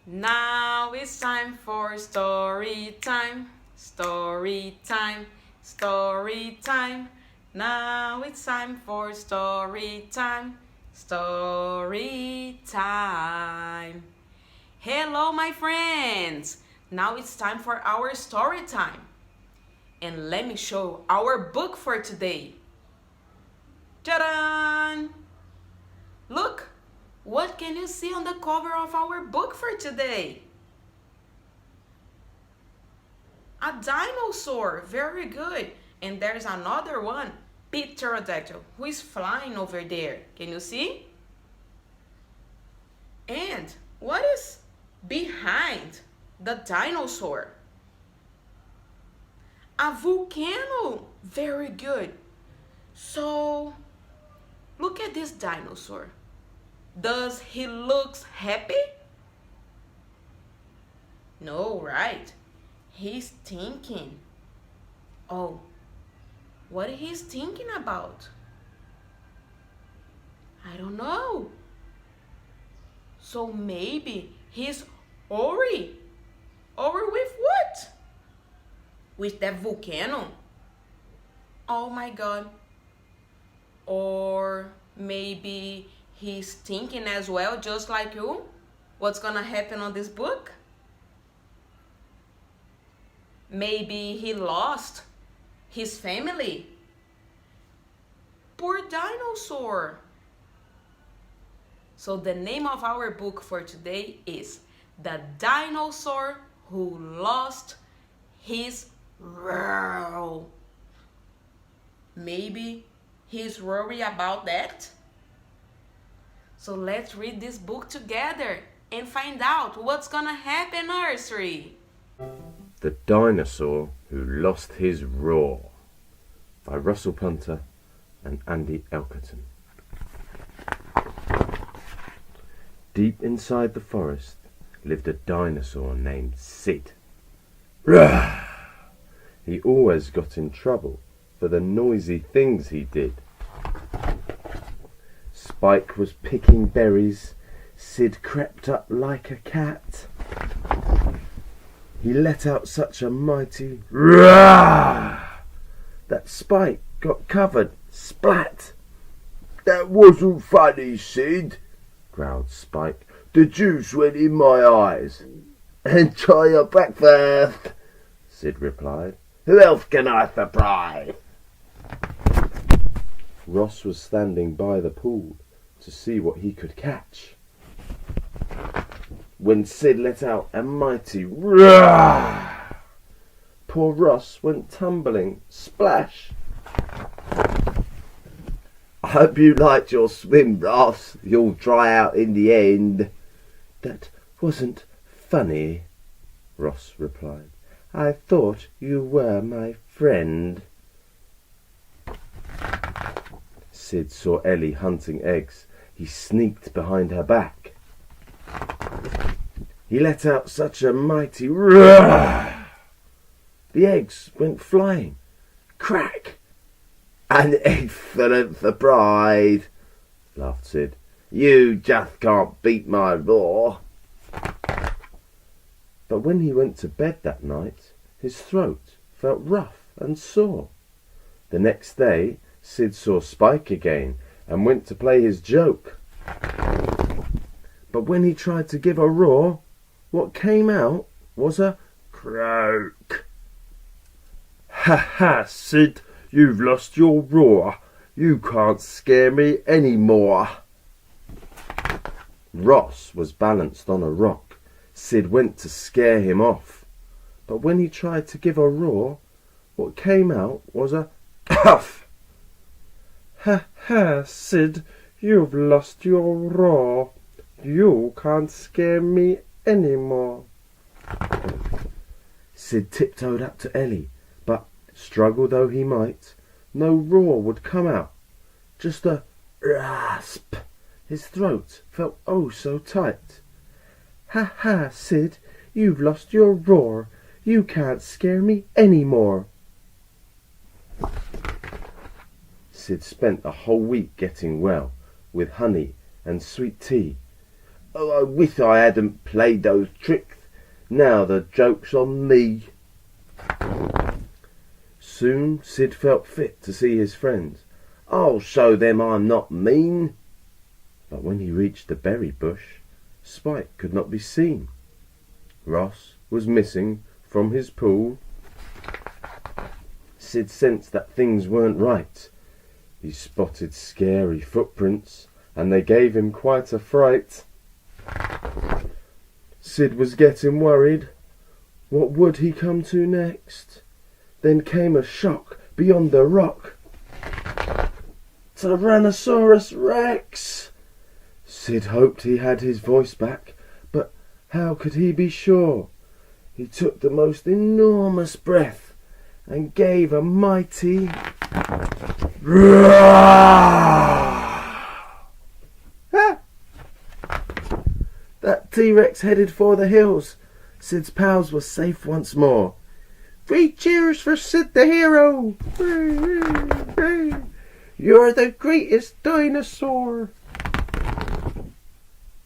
Now it's time for story time. Story time. Story time. Now it's time for story time. Story time. Hello, my friends. Now it's time for our story time. And let me show our book for today. Ta-da! Look, what can you see on the cover of our book for today? A dinosaur, very good. And there's another one, pterodactyl, who is flying over there. Can you see? And what is behind the dinosaur? A volcano, very good. So, look at this dinosaur. Does he look happy? No, right? He's thinking. Oh, what he's thinking about? I don't know. So maybe he's worried. Worried with what? With that volcano? Oh my God. Or maybe he's thinking as well, just like you, what's gonna happen on this book? Maybe he lost his family. Poor dinosaur. So the name of our book for today is The Dinosaur Who Lost His World. Maybe he's worried about that. So let's read this book together and find out what's gonna happen, nursery. The Dinosaur Who Lost His Roar by Russell Punter and Andy Elkerton. Deep inside the forest lived a dinosaur named Sid. Rah! He always got in trouble for the noisy things he did. Spike was picking berries. Sid crept up like a cat. He let out such a mighty roar that Spike got covered, splat. That wasn't funny, Sid, growled Spike. The juice went in my eyes. Enjoy your breakfast, Sid replied. Who else can I surprise? Ross was standing by the pool to see what he could catch, when Sid let out a mighty roar. Poor Ross went tumbling, splash. I hope you liked your swim, Ross. You'll dry out in the end. That wasn't funny, Ross replied. I thought you were my friend. Sid saw Ellie hunting eggs. He sneaked behind her back. He let out such a mighty roar. The eggs went flying. Crack! An excellent surprise, laughed Sid. You just can't beat my roar. But when he went to bed that night, his throat felt rough and sore. The next day, Sid saw Spike again and went to play his joke. But when he tried to give a roar, what came out was a croak. Ha ha, Sid, you've lost your roar. You can't scare me any more. Ross was balanced on a rock. Sid went to scare him off. But when he tried to give a roar, what came out was a puff. Ha ha, Sid, you've lost your roar. You can't scare me any more. Sid tiptoed up to Ellie, but struggle though he might, no roar would come out. Just a rasp. His throat felt oh so tight. Ha ha, Sid, you've lost your roar. You can't scare me any more. Sid spent a whole week getting well, with honey and sweet tea. Oh, I wish I hadn't played those tricks. Now the joke's on me. Soon Sid felt fit to see his friends. I'll show them I'm not mean. But when he reached the berry bush, Spike could not be seen. Ross was missing from his pool. Sid sensed that things weren't right. He spotted scary footprints, and they gave him quite a fright. Sid was getting worried. What would he come to next? Then came a shock beyond the rock. Tyrannosaurus Rex! Sid hoped he had his voice back, but how could he be sure? He took the most enormous breath and gave a mighty roar. That T-Rex headed for the hills. Sid's pals were safe once more. 3 cheers for Sid the hero! You're the greatest dinosaur!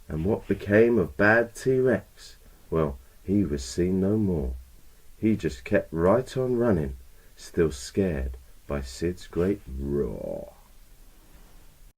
And what became of bad T-Rex? Well, he was seen no more. He just kept right on running, still scared by Sid's great roar.